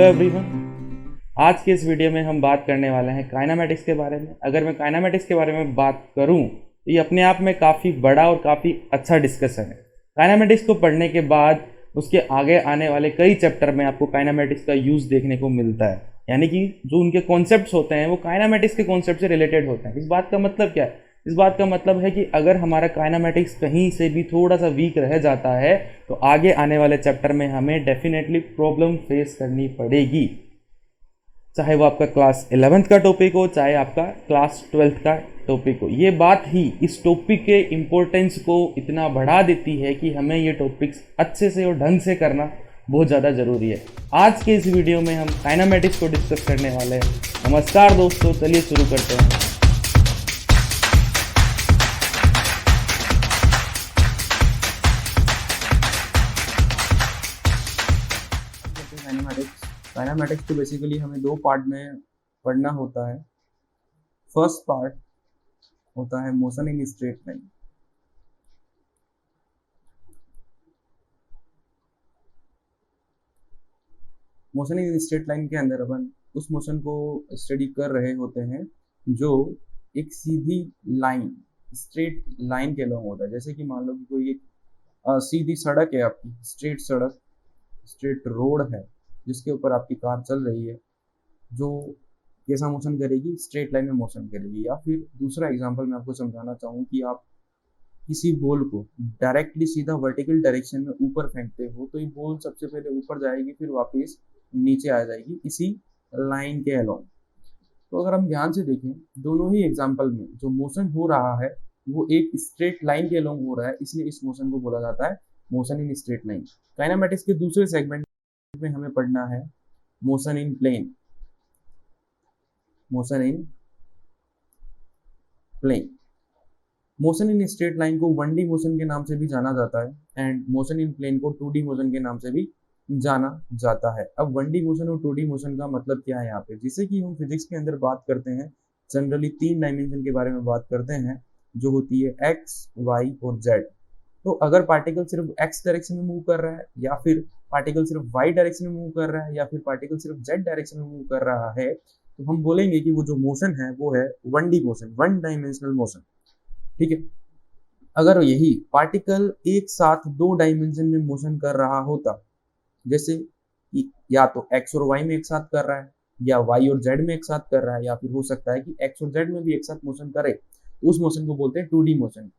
Everyone, आज के इस वीडियो में हम बात करने वाले हैं काइनेमैटिक्स के बारे में। अगर मैं काइनेमैटिक्स के बारे में बात करूं तो ये अपने आप में काफ़ी बड़ा और काफ़ी अच्छा डिस्कशन है। काइनेमैटिक्स को पढ़ने के बाद उसके आगे आने वाले कई चैप्टर में आपको काइनेमैटिक्स का यूज़ देखने को मिलता है, यानी कि जो उनके कॉन्सेप्ट्स होते हैं वो काइनेमैटिक्स के कॉन्सेप्ट से रिलेटेड होते हैं। इस बात का मतलब क्या है? इस बात का मतलब है कि अगर हमारा काइनेमैटिक्स कहीं से भी थोड़ा सा वीक रह जाता है तो आगे आने वाले चैप्टर में हमें डेफिनेटली प्रॉब्लम फेस करनी पड़ेगी, चाहे वो आपका क्लास 11th का टॉपिक हो, चाहे आपका क्लास 12th का टॉपिक हो। ये बात ही इस टॉपिक के इम्पोर्टेंस को इतना बढ़ा देती है कि हमें ये टॉपिक्स अच्छे से और ढंग से करना बहुत ज़्यादा ज़रूरी है। आज के इस वीडियो में हम काइनेमैटिक्स को डिस्कस करने वाले हैं। नमस्कार दोस्तों, चलिए शुरू करते हैं। काइनेमैटिक्स को बेसिकली हमें दो पार्ट में पढ़ना होता है। फर्स्ट पार्ट होता है motion in straight line. Motion in straight line के अंदर अपन उस मोशन को स्टडी कर रहे होते हैं जो एक सीधी लाइन, स्ट्रेट लाइन के अलॉन्ग होता है। जैसे कि मान लो कि कोई एक सीधी सड़क है, आपकी स्ट्रेट सड़क, स्ट्रेट रोड है जिसके ऊपर आपकी कार चल रही है, जो कैसा मोशन करेगी? स्ट्रेट लाइन में मोशन करेगी। या फिर दूसरा एग्जांपल मैं आपको समझाना चाहूँ कि आप किसी बॉल को डायरेक्टली सीधा वर्टिकल डायरेक्शन में ऊपर फेंकते हो तो ये बॉल सबसे पहले ऊपर जाएगी, फिर वापस नीचे आ जाएगी इसी लाइन के अलोंग। तो अगर हम ध्यान से देखें, दोनों ही एग्जाम्पल में जो मोशन हो रहा है वो एक स्ट्रेट लाइन के अलोंग हो रहा है, इसलिए इस मोशन को बोला जाता है motion in straight line. Kinematics के दूसरे सेगमेंट में हमें पढ़ना है motion in plane. Motion in plane, motion in straight line को 1D मोशन के नाम से भी जाना जाता है एंड मोशन इन प्लेन को 2D मोशन के नाम से भी जाना जाता है। अब 1D मोशन और 2D मोशन का मतलब क्या है यहाँ पे? जैसे कि हम फिजिक्स के अंदर बात करते हैं, जनरली 3 डायमेंशन के बारे में बात करते हैं, जो होती है एक्स, वाई और जेड। तो अगर पार्टिकल सिर्फ एक्स डायरेक्शन में मूव कर रहा है, या फिर पार्टिकल सिर्फ वाई डायरेक्शन में मूव कर रहा है, या फिर पार्टिकल सिर्फ जेड डायरेक्शन में मूव कर रहा है, तो हम बोलेंगे कि वो जो मोशन है वो है 1D मोशन, 1 डायमेंशनल मोशन। ठीक है। अगर यही पार्टिकल एक साथ 2 डायमेंशन में मोशन कर रहा होता, जैसे कि या तो एक्स और वाई में एक साथ कर रहा है, या वाई और जेड में एक साथ कर रहा है, या फिर हो सकता है कि एक्स और जेड में भी एक साथ मोशन करे, तो उस मोशन को बोलते हैं 2D मोशन।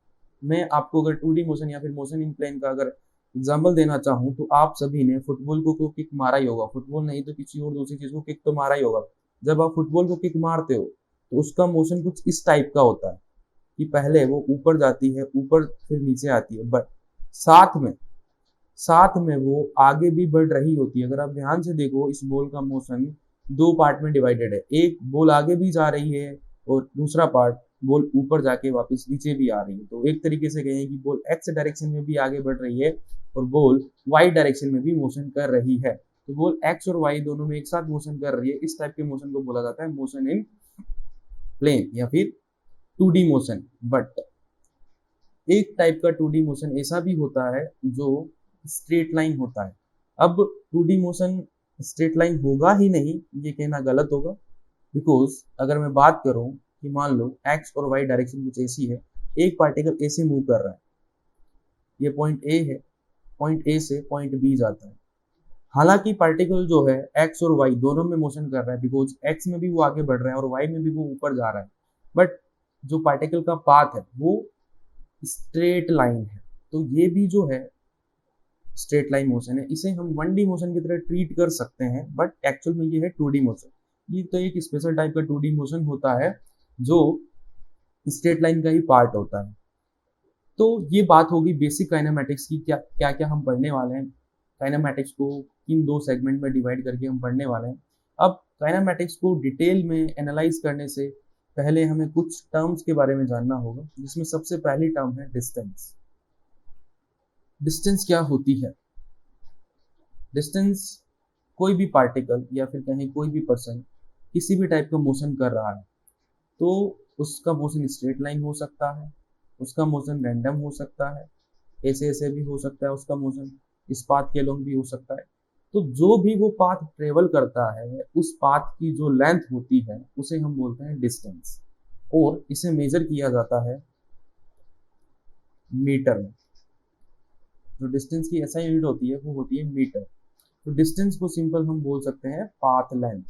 मैं आपको अगर 2D मोशन या फिर मोशन इन प्लेन का अगर एग्जाम्पल देना चाहूँ तो आप सभी ने फुटबॉल को किक मारा ही होगा, फुटबॉल नहीं तो किसी और दूसरी चीज को किक तो मारा ही होगा। जब आप फुटबॉल को किक मारते हो तो उसका मोशन कुछ इस टाइप का होता है कि पहले वो ऊपर जाती है, ऊपर फिर नीचे आती है, बट साथ में वो आगे भी बढ़ रही होती है। अगर आप ध्यान से देखो, इस बॉल का मोशन 2 पार्ट में डिवाइडेड है। एक बॉल आगे भी जा रही है और दूसरा पार्ट बॉल ऊपर जाके वापस नीचे भी आ रही है। तो एक तरीके से कहें कि बॉल एक्स डायरेक्शन में भी आगे बढ़ रही है और बॉल वाई डायरेक्शन में भी मोशन कर रही है। तो बॉल एक्स और वाई दोनों में एक साथ मोशन कर रही है। इस टाइप के मोशन को बोला जाता है मोशन इन प्लेन या फिर 2D मोशन। बट एक टाइप का 2D मोशन ऐसा भी होता है जो स्ट्रेट लाइन होता है। अब 2D मोशन स्ट्रेट लाइन होगा ही नहीं, ये कहना गलत होगा, बिकॉज अगर मैं बात करूं कि मान लो एक्स और वाई डायरेक्शन कुछ ऐसी है, एक पार्टिकल ऐसे मूव कर रहा है, ये पॉइंट ए है, पॉइंट ए से पॉइंट बी जाता है। हालांकि पार्टिकल जो है एक्स और वाई दोनों में मोशन कर रहा है, बिकॉज एक्स में भी वो आगे बढ़ रहा है और वाई में भी वो ऊपर जा रहा है, बट जो पार्टिकल का पाथ है वो स्ट्रेट लाइन है। तो ये भी जो है स्ट्रेट लाइन मोशन है, इसे हम 1D मोशन की तरह ट्रीट कर सकते हैं, बट एक्चुअल में ये है 2D मोशन। ये तो एक स्पेशल टाइप का 2D मोशन होता है जो स्ट्रेट लाइन का ही पार्ट होता है। तो ये बात होगी बेसिक काइनेमैटिक्स की, क्या क्या क्या हम पढ़ने वाले हैं। काइनेमैटिक्स को इन 2 सेगमेंट में डिवाइड करके हम पढ़ने वाले हैं। अब काइनेमैटिक्स को डिटेल में एनालाइज करने से पहले हमें कुछ टर्म्स के बारे में जानना होगा, जिसमें सबसे पहली टर्म है डिस्टेंस। डिस्टेंस क्या होती है? डिस्टेंस, कोई भी पार्टिकल या फिर कहीं कोई भी पर्सन किसी भी टाइप का मोशन कर रहा है तो उसका मोशन स्ट्रेट लाइन हो सकता है, उसका मोशन रैंडम हो सकता है, ऐसे ऐसे भी हो सकता है, उसका मोशन इस पाथ के अलोंग भी हो सकता है। तो जो भी वो पाथ ट्रेवल करता है उस पाथ की जो लेंथ होती है उसे हम बोलते हैं डिस्टेंस, और इसे मेजर किया जाता है मीटर में। जो डिस्टेंस की ऐसा यूनिट होती है वो होती है मीटर। तो डिस्टेंस को सिंपल हम बोल सकते हैं पाथ लेंथ।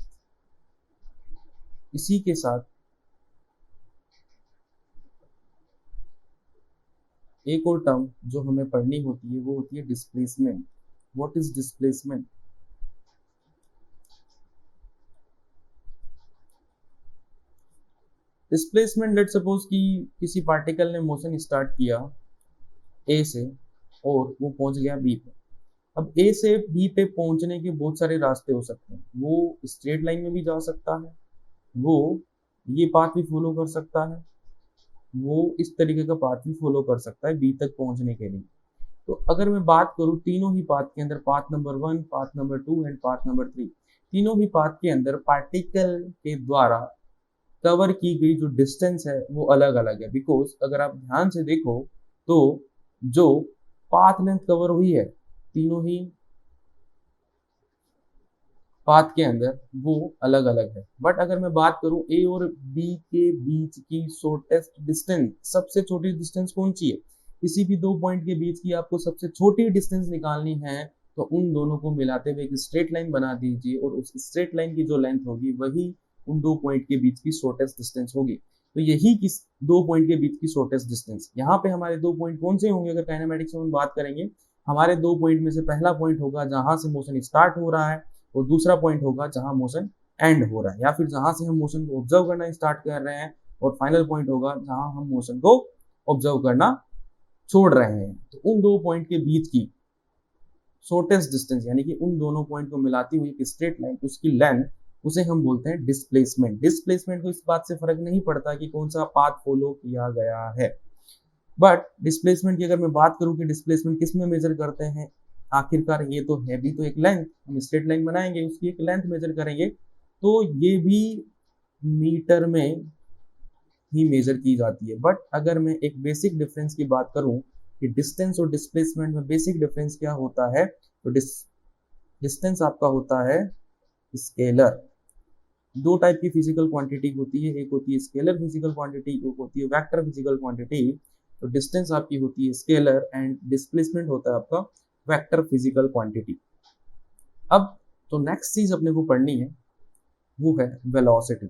इसी के साथ एक और टर्म जो हमें पढ़नी होती है वो होती है displacement. What is displacement? Displacement, let suppose कि किसी पार्टिकल ने मोशन स्टार्ट किया ए से और वो पहुंच गया बी पे। अब ए से बी पे पहुंचने के बहुत सारे रास्ते हो सकते हैं। वो स्ट्रेट लाइन में भी जा सकता है, वो ये पाथ भी फॉलो कर सकता है, वो इस तरीके का पाथ भी फॉलो कर सकता है बी तक पहुंचने के लिए। तो अगर मैं बात करूं तीनों ही पाथ के अंदर, path number 1, path number 2 and path number 3, तीनों ही पाथ के अंदर पार्टिकल के द्वारा कवर की गई जो डिस्टेंस है वो अलग अलग है। बिकॉज अगर आप ध्यान से देखो तो जो पाथ लेंथ कवर हुई है तीनों ही पाथ के अंदर वो अलग अलग है। बट अगर मैं बात करूं ए और बी के बीच की शॉर्टेस्ट डिस्टेंस, सबसे छोटी डिस्टेंस कौन सी है? किसी भी दो पॉइंट के बीच की आपको सबसे छोटी डिस्टेंस निकालनी है तो उन दोनों को मिलाते हुए एक स्ट्रेट लाइन बना दीजिए, और उस स्ट्रेट लाइन की जो लेंथ होगी वही उन दो पॉइंट के बीच की शॉर्टेस्ट डिस्टेंस होगी। तो यही किस दो पॉइंट के बीच की शॉर्टेस्ट डिस्टेंस, यहाँ पे हमारे दो पॉइंट कौन से होंगे? अगर काइनेमेटिक्स में हम बात करेंगे, हमारे दो पॉइंट में से पहला पॉइंट होगा जहां से मोशन स्टार्ट हो रहा है, और दूसरा पॉइंट होगा जहां मोशन एंड हो रहा है, या फिर जहां से हम मोशन को ऑब्जर्व करना स्टार्ट कर रहे हैं, और फाइनल पॉइंट होगा जहां हम मोशन को ऑब्जर्व करना छोड़ रहे हैं। तो उन दो पॉइंट के बीच की शॉर्टेस्ट डिस्टेंस, यानी कि उन दोनों पॉइंट को मिलाती हुई एक स्ट्रेट लाइन, उसकी लेंथ, उसे हम बोलते हैं डिस्प्लेसमेंट। डिस्प्लेसमेंट को इस बात से फर्क नहीं पड़ता कि कौन सा पाथ फॉलो किया गया है। बट डिस्प्लेसमेंट की अगर मैं बात करूं कि डिस्प्लेसमेंट किस में मेजर करते हैं, आखिरकार ये तो है भी तो एक लेंथ। हम स्ट्रेट लाइन बनाएंगे, उसकी एक लेंथ मेजर करेंगे, तो ये भी मीटर में ही मेजर की जाती है। बट अगर मैं एक बेसिक डिफरेंस की बात करूं कि डिस्टेंस और डिस्प्लेसमेंट में बेसिक डिफरेंस क्या होता है, तो डिस्टेंस आपका होता है स्केलर। दो टाइप की फिजिकल क्वांटिटी होती है, एक होती है स्केलर फिजिकल क्वांटिटी, एक होती है वेक्टर फिजिकल क्वांटिटी। तो डिस्टेंस आपकी होती है स्केलर एंड डिस्प्लेसमेंट होता है आपका वेक्टर फिजिकल क्वांटिटी। अब तो नेक्स्ट चीज अपने को पढ़नी है वो है velocity.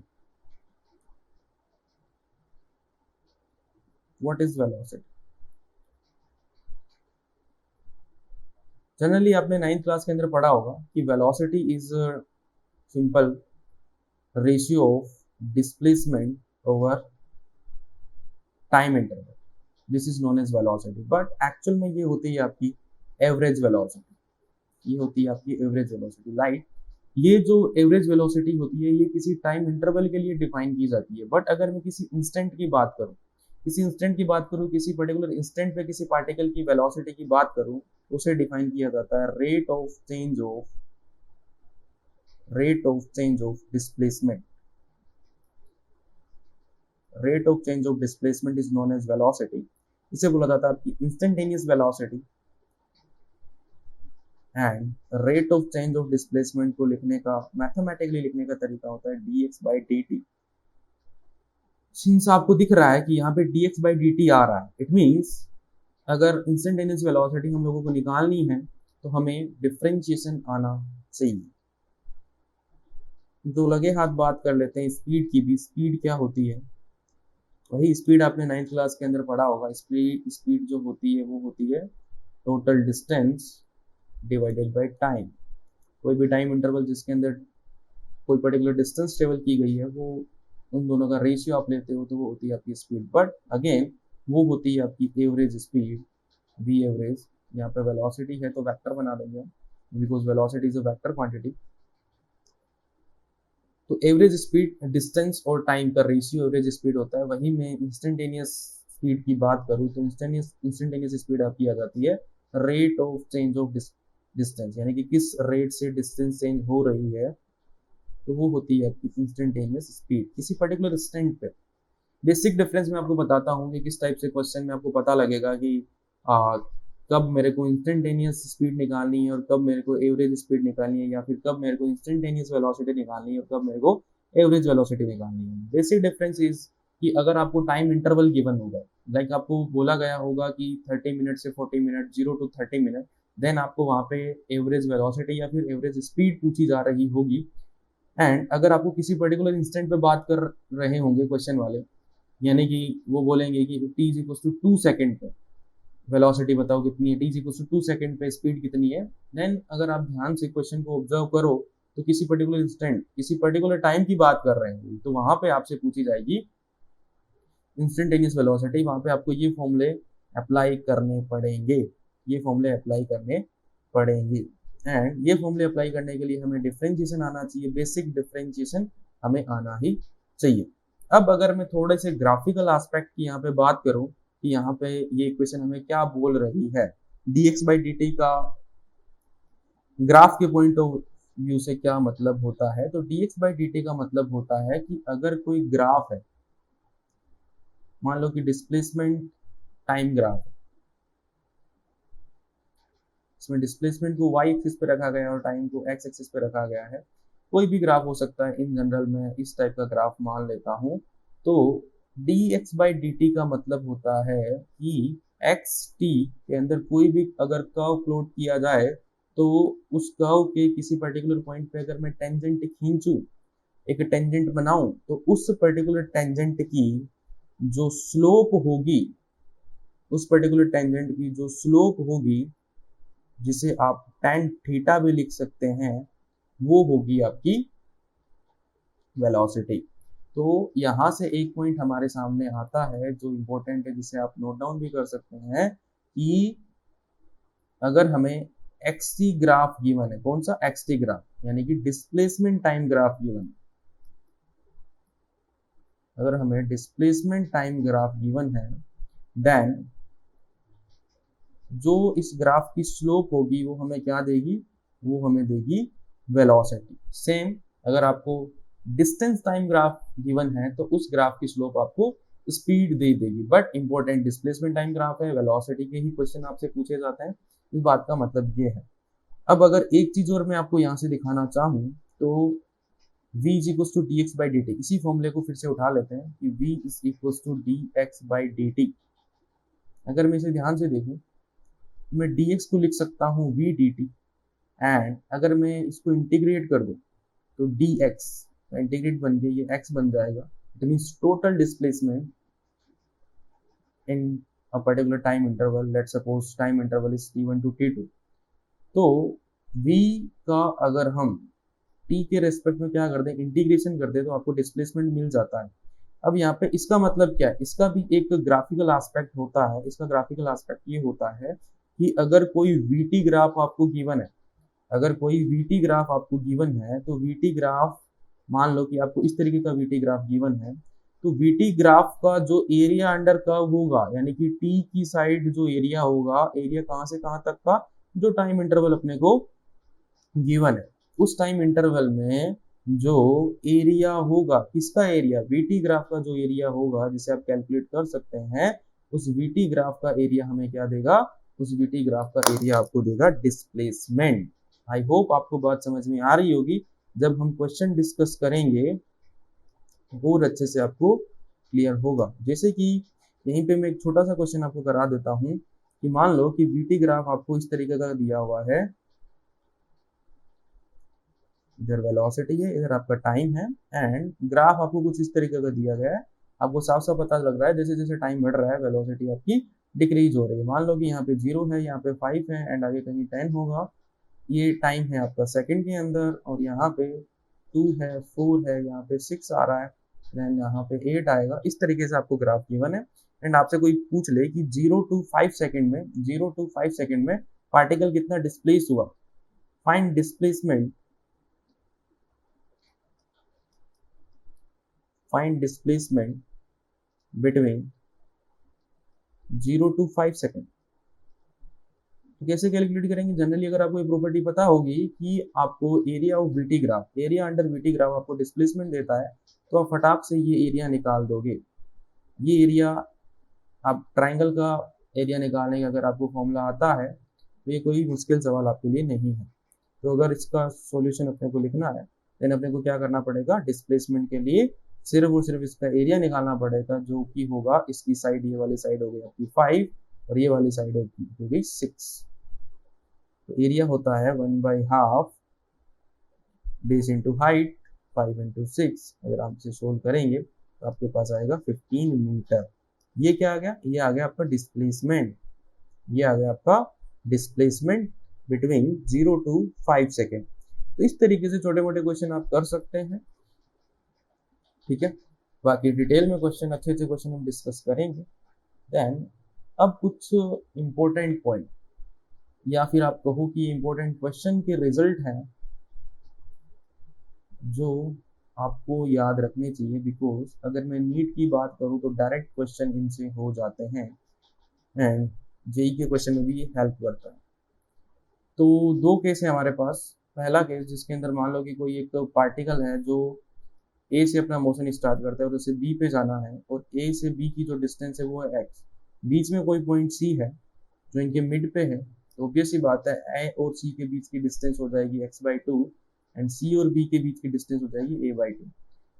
What is velocity? Generally आपने 9th क्लास के अंदर पढ़ा होगा कि velocity is simple ratio of displacement over time interval, this is known as velocity. But actual में ये होती है आपकी एवरेज वेलोसिटी, ये होती है आपकी एवरेज वेलोसिटी। लाइट, ये जो एवरेज वेलोसिटी होती है ये किसी टाइम इंटरवल के लिए डिफाइन की जाती है। बट अगर मैं किसी इंस्टेंट की बात करूं, किसी पर्टिकुलर इंस्टेंट पे किसी पार्टिकल की वेलोसिटी की बात करूं, उसे डिफाइन किया जाता है rate of change of displacement. Rate of change of displacement is known as velocity. इसे बोला जाता है आपकी instantaneous velocity. And rate of change of displacement को लिखने का, मैथमेटिकली लिखने का तरीका होता है dx/dt। सिंस आपको दिख रहा है कि यहाँ पे dx/dt आ रहा है, इट मींस अगर इंस्टेंटेनियस वेलोसिटी हम लोगों को निकालनी है तो हमें डिफरेंशिएशन आना चाहिए। तो लगे हाथ बात कर लेते हैं स्पीड की भी। स्पीड क्या होती है? वही स्पीड आपने 9th क्लास के अंदर पढ़ा होगा। स्पीड जो होती है वो होती है total distance divided by time. कोई भी टाइम इंटरवल जिसके अंदर कोई पर्टिकुलर डिस्टेंस ट्रेवल की गई है, वो उन दोनों का रेशियो आप लेते हो तो वो होती है आपकी स्पीड। बट अगेन वो होती है आपकी एवरेज स्पीड, वी एवरेज। यहाँ पे वेलोसिटी है तो वेक्टर बना देंगे because velocity is a vector quantity. तो एवरेज स्पीड डिस्टेंस और टाइम का रेशियो एवरेज स्पीड होता है। वही मैं इंस्टेंटेनियस स्पीड की बात करूँ तो इंस्टेंटेनियस स्पीड आपकी आ जाती है rate of change of distance, यानी कि किस रेट से डिस्टेंस चेंज हो रही है, तो वो होती है आपकी इंस्टेंटेनियस स्पीड किसी पर्टिकुलर इंस्टेंट पे। बेसिक डिफरेंस मैं आपको बताता हूँ कि किस टाइप से क्वेश्चन में आपको पता लगेगा कि कब मेरे को इंस्टेंटेनियस स्पीड निकालनी है और कब मेरे को एवरेज स्पीड निकालनी है, या फिर कब मेरे को इंस्टेंटेनियस वेलोसिटी निकालनी है और कब मेरे को एवरेज वेलोसिटी निकालनी है। बेसिक डिफरेंस इज कि अगर आपको टाइम इंटरवल गिवन होगा, लाइक आपको बोला गया होगा कि 30 मिनट से 40 मिनट, 0 to 30 मिनट, देन आपको वहाँ पे एवरेज वेलोसिटी या फिर एवरेज स्पीड पूछी जा रही होगी। एंड अगर आपको किसी पर्टिकुलर इंस्टेंट पे बात कर रहे होंगे क्वेश्चन वाले, यानी कि वो बोलेंगे कि t is equal to 2 second पे वेलोसिटी बताओ कितनी है, t is equal to 2 second पे स्पीड कितनी है, देन अगर आप ध्यान से क्वेश्चन को ऑब्जर्व करो तो किसी पर्टिकुलर इंस्टेंट, किसी पर्टिकुलर टाइम की बात कर रहे हैं, तो वहां पे आपसे पूछी जाएगी इंस्टेंटेनियस वेलोसिटी। वहां पे आपको ये फॉर्मूले अप्लाई करने पड़ेंगे, ये फॉर्मूले अप्लाई करने पड़ेंगे। एंड ये फॉर्मूले अप्लाई करने के लिए हमें डिफरेंशिएशन आना चाहिए, बेसिक डिफरेंशिएशन हमें आना ही चाहिए। अब अगर मैं थोड़े से ग्राफिकल एस्पेक्ट की यहाँ पे बात करूँ कि यहाँ पे ये इक्वेशन हमें क्या बोल रही है, dx by dt का ग्राफ के पॉइंट ऑफ व्यू से क्या मतलब होता है, तो dx by dt का मतलब होता है कि अगर कोई ग्राफ है, मान लो कि डिस्प्लेसमेंट टाइम ग्राफ है, इसमें डिस्प्लेसमेंट को y एक्सिस पे रखा गया है और टाइम को x एक्सिस पे रखा गया है, कोई भी ग्राफ हो सकता है, इन जनरल मैं इस टाइप का ग्राफ मान लेता हूं, तो dx by dt का मतलब होता है कि xt के अंदर कोई भी अगर कर्व प्लॉट किया जाए तो उस कर्व के किसी पर्टिकुलर पॉइंट पे अगर मैं टेंजेंट खींचूं, एक टेंजेंट बनाऊं, तो उस पर्टिकुलर टेंजेंट की जो स्लोप होगी, उस पर्टिकुलर टेंजेंट की जो स्लोप होगी, जिसे आप tan थीटा भी लिख सकते हैं, वो होगी आपकी वेलोसिटी। तो यहां से एक पॉइंट हमारे सामने आता है जो इंपॉर्टेंट है, जिसे आप नोट डाउन भी कर सकते हैं कि अगर हमें xt ग्राफ गिवन है, कौन सा xt ग्राफ, यानी कि डिस्प्लेसमेंट टाइम ग्राफ गिवन है, अगर हमें डिस्प्लेसमेंट टाइम ग्राफ गिवन है, देन जो इस ग्राफ की स्लोप होगी वो हमें क्या देगी, वो हमें देगी वेलोसिटी। सेम अगर आपको डिस्टेंस टाइम ग्राफ गिवन है तो उस ग्राफ की स्लोप आपको स्पीड दे देगी, but important displacement time graph है, वेलोसिटी के ही क्वेश्चन आपसे पूछे जाते हैं, इस बात का मतलब ये है। अब अगर एक चीज और मैं आपको यहाँ से दिखाना चाहूँ तो v is equal to dx by dt, इसी फॉर्मूले को फिर से उठा लेते हैं कि v is equal to dx by dt। अगर मैं इसे ध्यान से देखूं, मैं dx को लिख सकता हूँ v dt, एंड अगर मैं इसको इंटीग्रेट कर दूं तो dx इंटीग्रेट बन के ये x बन जाएगा, it means total displacement in a particular time interval, let's suppose time interval is t1 to t2। तो v का अगर हम t के रेस्पेक्ट में क्या कर दें, इंटीग्रेशन कर दें, तो आपको डिस्प्लेसमेंट मिल जाता है। अब यहाँ पे इसका मतलब क्या है, इसका भी एक ग्राफिकल एस्पेक्ट होता है। इसका ग्राफिकल एस्पेक्ट ये होता है कि अगर कोई vt ग्राफ आपको गिवन है, अगर कोई vt ग्राफ आपको गिवन है, तो vt ग्राफ मान लो कि आपको इस तरीके का vt ग्राफ गिवन है, तो vt ग्राफ का जो एरिया अंडर कर्व होगा, यानी कि t की साइड जो एरिया होगा, एरिया कहाँ से कहाँ तक का, जो टाइम इंटरवल अपने को गिवन है, उस टाइम इंटरवल में जो एरिया होगा, किसका एरिया, vt ग्राफ का जो एरिया होगा, जिसे आप कैलकुलेट कर सकते हैं, उस vt ग्राफ का एरिया हमें क्या देगा, उस vt ग्राफ का एरिया आपको देगा डिस्प्लेसमेंट। आई होप आपको बात समझ में आ रही होगी। जब हम क्वेश्चन डिस्कस करेंगे और अच्छे से आपको क्लियर होगा। जैसे कि यहीं पे मैं एक छोटा सा क्वेश्चन आपको करा देता हूं कि मान लो कि vt ग्राफ आपको इस तरीके का दिया हुआ है, इधर वेलोसिटी है, इधर आपका टाइम है, एंड ग्राफ आपको कुछ इस तरीके का दिया गया है। आपको साफ साफ पता लग रहा है जैसे जैसे टाइम बढ़ रहा है वेलोसिटी आपकी डिक्रीज हो रही है। मान लो कि यहाँ पे 0 है, यहाँ पे 5 है, एंड आगे कहीं 10 होगा। ये टाइम है आपका सेकंड के अंदर, और यहाँ पे 2 है, 4 है, यहाँ पे 6 आ रहा है, देन यहाँ पे 8 आएगा। इस तरीके से आपको ग्राफ गिवन है, एंड आपसे कोई पूछ ले कि 0 to 5 सेकेंड में, 0 to 5 सेकेंड में पार्टिकल कितना डिस्प्लेस हुआ, find displacement, find displacement between 0 to 5 second. तो कैसे कैलकुलेट करेंगे, जनरली अगर आपको ये प्रॉपर्टी पता होगी कि आपको area of VT graph, area under VT graph आपको डिस्प्लेसमेंट देता है, तो आप फटाक से ये एरिया निकाल दोगे। ये एरिया आप ट्राइंगल का एरिया निकालने का अगर आपको फॉर्मूला आता है तो ये कोई मुश्किल सवाल आपके लिए नहीं है। तो अगर इसका सॉल्यूशन अपने को लिखना है देन अपने को क्या करना पड़ेगा, डिस्प्लेसमेंट के लिए सिर्फ और सिर्फ इसका एरिया निकालना पड़ेगा, जो कि होगा इसकी साइड, ये वाली साइड हो गई आपकी 5 और ये वाली साइड हो गई 6। तो एरिया होता है 1/2 बेस इंटू हाइट 5 इंटू 6। अगर आप इसे सोल्व करेंगे तो आपके पास आएगा 15 मीटर। ये क्या आ गया, ये आ गया आपका डिस्प्लेसमेंट, ये आ गया आपका डिस्प्लेसमेंट बिटवीन 0 to 5 सेकेंड। तो इस तरीके से छोटे मोटे क्वेश्चन आप कर सकते हैं, ठीक है। बाकी डिटेल में क्वेश्चन, अच्छे अच्छे क्वेश्चन हम डिस्कस करेंगे। देन अब कुछ इंपॉर्टेंट पॉइंट या फिर आप कहो कि इंपॉर्टेंट क्वेश्चन के रिजल्ट हैं जो आपको याद रखने चाहिए, बिकॉज अगर मैं नीट की बात करूं तो डायरेक्ट क्वेश्चन इनसे हो जाते हैं एंड जेई के क्वेश्चन में भी ये हेल्प करता है। तो दो केस है हमारे पास। पहला केस जिसके अंदर मान लो कि कोई एक पार्टिकल है जो ए से अपना मोशन स्टार्ट करता है और उसे बी पे जाना है, और ए से बी की जो डिस्टेंस है वो है एक्स। बीच में कोई पॉइंट सी है जो इनके मिड पे है, तो ऑब्वियस सी बात है ए और सी के बीच की डिस्टेंस हो जाएगी x/2 एंड सी और बी के बीच की डिस्टेंस हो जाएगी a/2।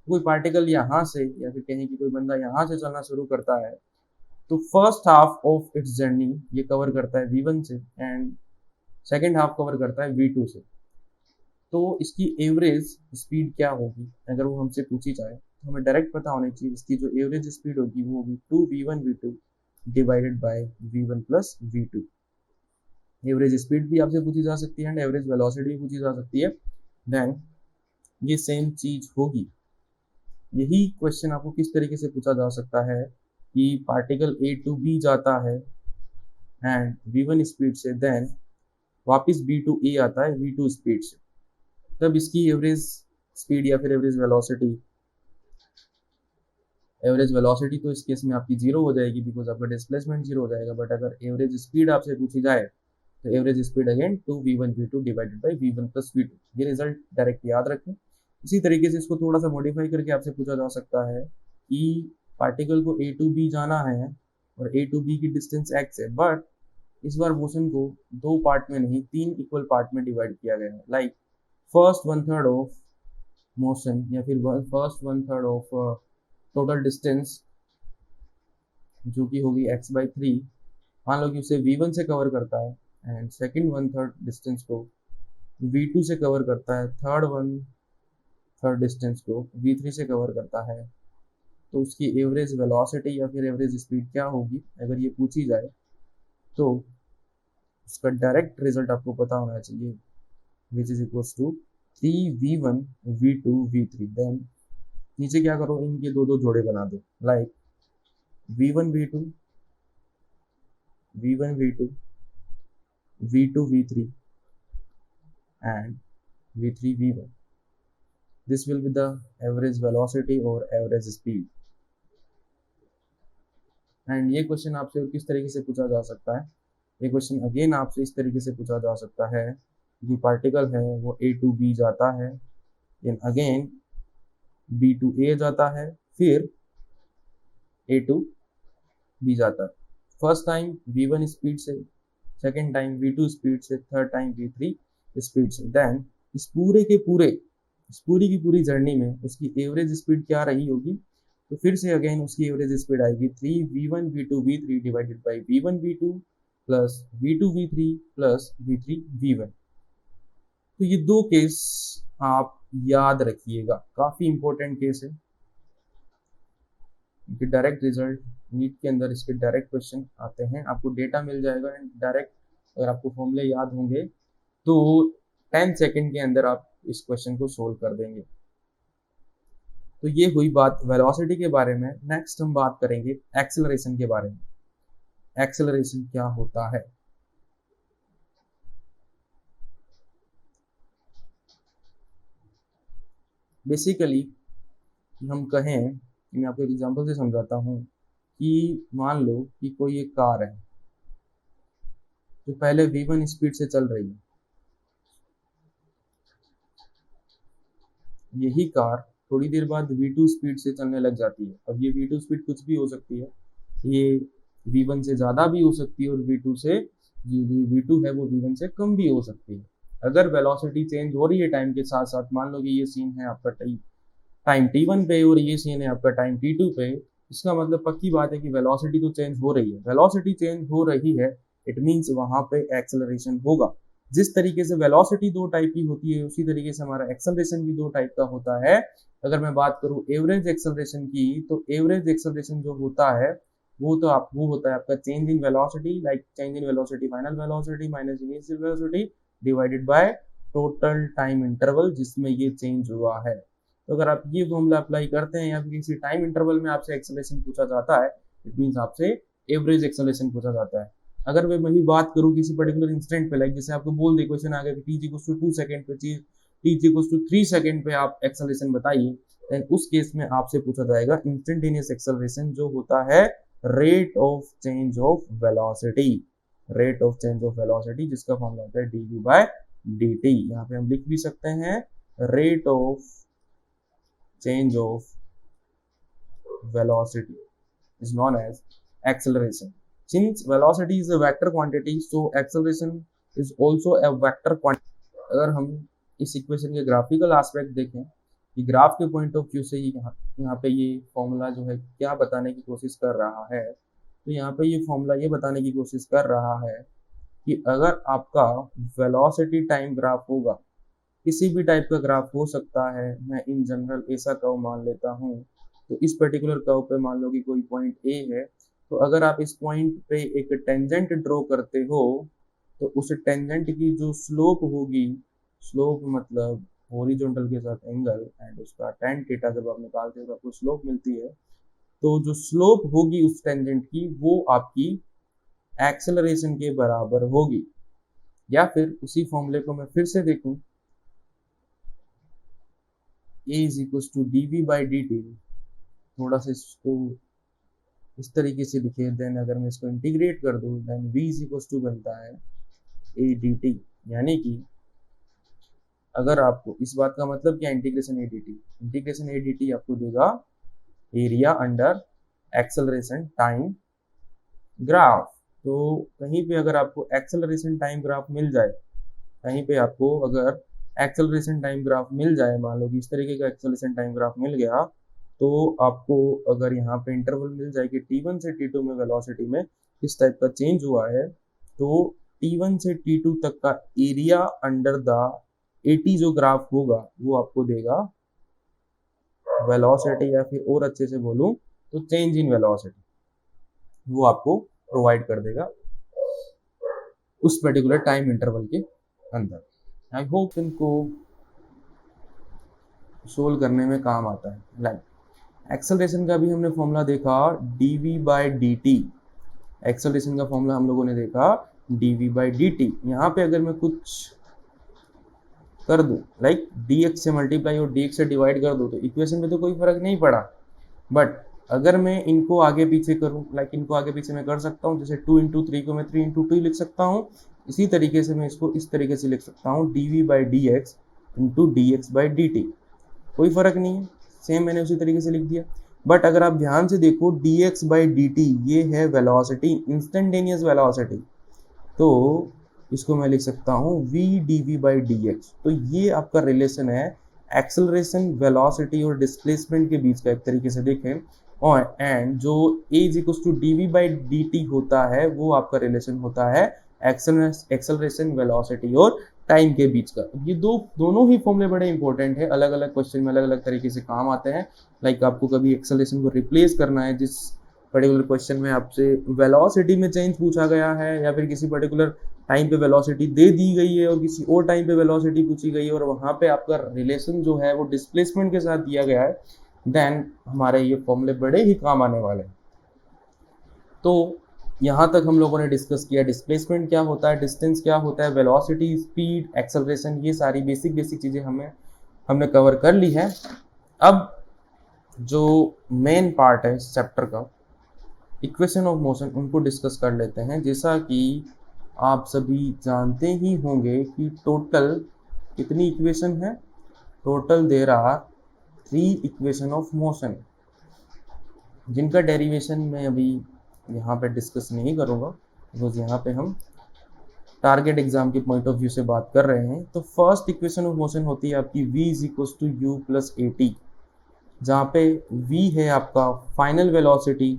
कोई पार्टिकल यहाँ से या फिर कहें कि कोई बंदा यहाँ से चलना शुरू करता है, तो first half of its journey ये कवर करता है v1 से एंड सेकेंड हाफ कवर करता है v2 से। तो इसकी एवरेज स्पीड क्या होगी अगर वो हमसे पूछी जाए, तो हमें डायरेक्ट पता होनी चाहिए इसकी जो एवरेज स्पीड होगी वो होगी 2v1v2 divided by v1 plus v2। Average speed भी आपसे पूछी जा सकती है एंड एवरेज वेलोसिटी भी पूछी जा सकती है। देन ये सेम चीज होगी। यही क्वेश्चन आपको किस तरीके से पूछा जा सकता है कि पार्टिकल ए टू बी जाता है एंड v1 स्पीड से, देन वापस b टू ए आता है v2 स्पीड से, तब इसकी एवरेज स्पीड या फिर एवरेज वेलोसिटी तो इस केस में आपकी जीरो हो जाएगी, बिकॉज आपका डिस्प्लेसमेंट जीरो हो जाएगा। बट अगर एवरेज स्पीड आपसे पूछी जाए तो average speed again 2v1v2 divided by v1 plus v2। ये रिजल्ट डायरेक्ट याद रखें। इसी तरीके से इसको थोड़ा सा मॉडिफाई करके आपसे पूछा जा सकता है कि पार्टिकल को a टू b जाना है और a टू b की डिस्टेंस x है, बट इस बार मोशन को दो पार्ट में नहीं, तीन इक्वल पार्ट में डिवाइड किया गया है। लाइक फर्स्ट 1/3 ऑफ मोशन या फिर फर्स्ट 1/3 ऑफ टोटल डिस्टेंस जो कि होगी x/3, मान लो कि उसे v1 से कवर करता है एंड सेकेंड 1/3 डिस्टेंस को v2 से कवर करता है, थर्ड 1/3 डिस्टेंस को v3 से कवर करता है। तो उसकी एवरेज वेलोसिटी या फिर एवरेज स्पीड क्या होगी अगर ये पूछी जाए, तो उसका डायरेक्ट रिजल्ट आपको पता होना चाहिए, which is equals to 3v1 v2 v3। Then नीचे क्या करो, इनके दो दो जोड़े बना दो, like v1 v2 v1 v2 v2 v3 and v3 v1। this will be the average velocity or average speed। And ये क्वेश्चन आपसे और किस तरीके से पूछा जा सकता है, ये क्वेश्चन अगेन आपसे इस तरीके से पूछा जा सकता है कि पार्टिकल है वो a टू b जाता है, then again b to a जाता है, फिर a टू b जाता है। फर्स्ट टाइम v1 स्पीड से, सेकेंड टाइम v2 स्पीड से, थर्ड टाइम v3 स्पीड से। देन इस पूरी की पूरी जर्नी में उसकी एवरेज स्पीड क्या रही होगी, तो फिर से अगेन उसकी एवरेज स्पीड आएगी 3v1 v2 v3 divided by v1 v2 plus v2 v3 plus v3 v1। तो ये दो केस आप याद रखिएगा, काफी इंपॉर्टेंट केस है। डायरेक्ट रिजल्ट नीट के अंदर इसके डायरेक्ट क्वेश्चन आते हैं, आपको डेटा मिल जाएगा एंड डायरेक्ट अगर आपको फॉर्मूले याद होंगे तो 10 सेकंड के अंदर आप इस क्वेश्चन को सोल्व कर देंगे। तो ये हुई बात वेलोसिटी के बारे में। नेक्स्ट हम बात करेंगे एक्सेलरेशन के बारे में। एक्सेलरेशन क्या होता है? बेसिकली हम कहें, मैं आपको एक एग्जांपल से समझाता हूँ कि मान लो कि कोई एक कार है जो पहले v1 स्पीड से चल रही है, यही कार थोड़ी देर बाद v2 स्पीड से चलने लग जाती है। अब ये v2 स्पीड कुछ भी हो सकती है, ये v1 से ज़्यादा भी हो सकती है और v2 है वो v1 से कम भी हो सकती है। अगर वेलोसिटी चेंज हो रही है टाइम के साथ साथ, मान लो कि ये सीन है आपका टाइम t1 पे और ये सीन है आपका टाइम t2 पे, इसका मतलब पक्की बात है कि वेलोसिटी तो चेंज हो रही है। वेलोसिटी चेंज हो रही है, इट मीन्स वहां पे एक्सेलरेशन होगा। जिस तरीके से वेलोसिटी दो टाइप की होती है उसी तरीके से हमारा एक्सेलरेशन भी दो टाइप का होता है। अगर मैं बात करूं एवरेज एक्सेलरेशन की, तो एवरेज एक्सेलरेशन जो होता है वो होता है आपका change in velocity, like change in velocity final velocity minus initial velocity divided by total time interval जिसमें ये चेंज हुआ है। तो अगर आप ये फॉर्मूला अप्लाई करते हैं या फिर किसी टाइम इंटरवल में आपसे एक्सेलरेशन पूछा जाता है, इट मीन्स आपसे एवरेज एक्सेलरेशन पूछा जाता है। अगर मैं वही बात करूं किसी पर्टिकुलर इंस्टेंट पे, लाइक जैसे आपको बोल दे क्वेश्चन आ गया कि t=2 सेकंड पे t=3 सेकंड पे आप एक्सेलरेशन बताइए, देन उस केस में आपसे पूछा जाएगा इंस्टेंटेनियस एक्सेलरेशन जो होता है rate of change of velocity, rate of change of velocity जिसका फॉर्मूला होता है dv/dt। यहाँ पे हम लिख भी सकते हैं rate of change of velocity is known as acceleration. Since velocity is a vector quantity, so acceleration is also a vector quantity. अगर हम इस इक्वेशन के ग्राफिकल एस्पेक्ट देखें कि ग्राफ के पॉइंट ऑफ व्यू से यहाँ पे ये फॉर्मूला जो है क्या बताने की कोशिश कर रहा है, तो यहाँ पे ये फॉर्मूला ये बताने की कोशिश कर रहा है कि अगर आपका वेलोसिटी टाइम ग्राफ होगा, किसी भी टाइप का ग्राफ हो सकता है, मैं इन जनरल ऐसा कर्व मान लेता हूँ, तो इस पर्टिकुलर कर्व पे मान लो कि कोई पॉइंट ए है, तो अगर आप इस पॉइंट पे एक टेंजेंट ड्रॉ करते हो तो उस टेंजेंट की जो स्लोप होगी, स्लोप मतलब हॉरिजॉन्टल के साथ एंगल एंड उसका tan थीटा जब आप निकालते हो तो आपको स्लोप मिलती है, तो जो स्लोप होगी उस टेंजेंट की वो आपकी एक्सेलरेशन के बराबर होगी। या फिर उसी फॉर्मूले को मैं फिर से देखूं, a=dv/dt, थोड़ा सा इसको इस तरीके से लिखे, देन अगर मैं इसको इंटीग्रेट कर दूं देन v बनता है adt। यानी कि अगर आपको इस बात का मतलब क्या, इंटीग्रेशन adt आपको देगा area under acceleration time graph. तो कहीं पे अगर आपको एक्सेलरेशन टाइम ग्राफ मिल जाए, कहीं पे आपको अगर एक्सेलरेशन टाइम ग्राफ मिल जाए, मान लो कि इस तरीके का एक्सेलरेशन टाइम ग्राफ मिल गया, तो आपको अगर यहाँ पे इंटरवल मिल जाए कि t1 से t2 में वेलोसिटी में किस टाइप का चेंज हुआ है, तो t1 से t2 तक का एरिया अंडर द at जो ग्राफ होगा वो आपको देगा वेलोसिटी, या फिर और अच्छे से बोलूं तो चेंज इन वेलोसिटी, वो आपको प्रोवाइड कर देगा उस पर्टिकुलर टाइम इंटरवल के अंदर। आई होप इनको सोल्व करने में काम आता है। लाइक एक्सेलरेशन का भी हमने फॉर्मूला देखा dv/dt, एक्सेलरेशन का फॉर्मूला हम लोगों ने देखा dv/dt। यहाँ पे अगर मैं कुछ कर दूं लाइक dx से मल्टीप्लाई और dx से डिवाइड कर दूं तो इक्वेशन में तो कोई फर्क नहीं पड़ा, बट अगर मैं इनको आगे पीछे करूं, लाइक इनको आगे पीछे मैं कर सकता हूं, जैसे 2 × 3 को मैं 3 × 2 लिख सकता हूं, इसी तरीके से मैं इसको इस तरीके से लिख सकता हूं dv/dx × dx/dt, कोई फर्क नहीं है, सेम मैंने उसी तरीके से लिख दिया। बट अगर आप ध्यान से देखो dx/dt ये है वेलोसिटी, इंस्टेंटेनियस वेलोसिटी, तो इसको मैं लिख सकता हूँ v dv/dx। तो ये आपका रिलेशन है एक्सेलरेशन, वेलोसिटी और डिस्प्लेसमेंट के बीच का, एक तरीके से देखें। और एंड जो a=dv/dt होता है वो आपका रिलेशन होता है एक्सेलरेशन, वेलोसिटी और टाइम के बीच का। ये दोनों ही फॉर्मूले बड़े इंपॉर्टेंट है, अलग अलग क्वेश्चन में अलग अलग तरीके से काम आते हैं। लाइक आपको कभी एक्सेलरेशन को रिप्लेस करना है, जिस पर्टिकुलर क्वेश्चन में आपसे वेलोसिटी में चेंज पूछा गया है, या फिर किसी पर्टिकुलर टाइम पे वेलोसिटी दे दी गई है और किसी और टाइम पे वेलोसिटी पूछी गई है और वहाँ पे आपका रिलेशन जो है वो डिस्प्लेसमेंट के साथ दिया गया है, देन हमारे ये फॉर्मूले बड़े ही काम आने वाले हैं। तो यहाँ तक हम लोगों ने डिस्कस किया डिस्प्लेसमेंट क्या होता है, डिस्टेंस क्या होता है, वेलोसिटी, स्पीड, एक्सेलरेशन, ये सारी बेसिक चीज़ें हमने कवर कर ली है। अब जो मेन पार्ट है इस चैप्टर का, इक्वेशन ऑफ मोशन, उनको डिस्कस कर लेते हैं। जैसा कि आप सभी जानते ही होंगे कि टोटल कितनी इक्वेशन है, total there are 3 equation of motion, जिनका डेरिवेशन मैं अभी यहाँ पे डिस्कस नहीं करूँगा, बिकॉज यहाँ पे हम टारगेट एग्जाम के पॉइंट ऑफ व्यू से बात कर रहे हैं। तो फर्स्ट इक्वेशन ऑफ मोशन होती है आपकी v is equal to u plus a t, जहाँ पे v है आपका फाइनल वेलोसिटी,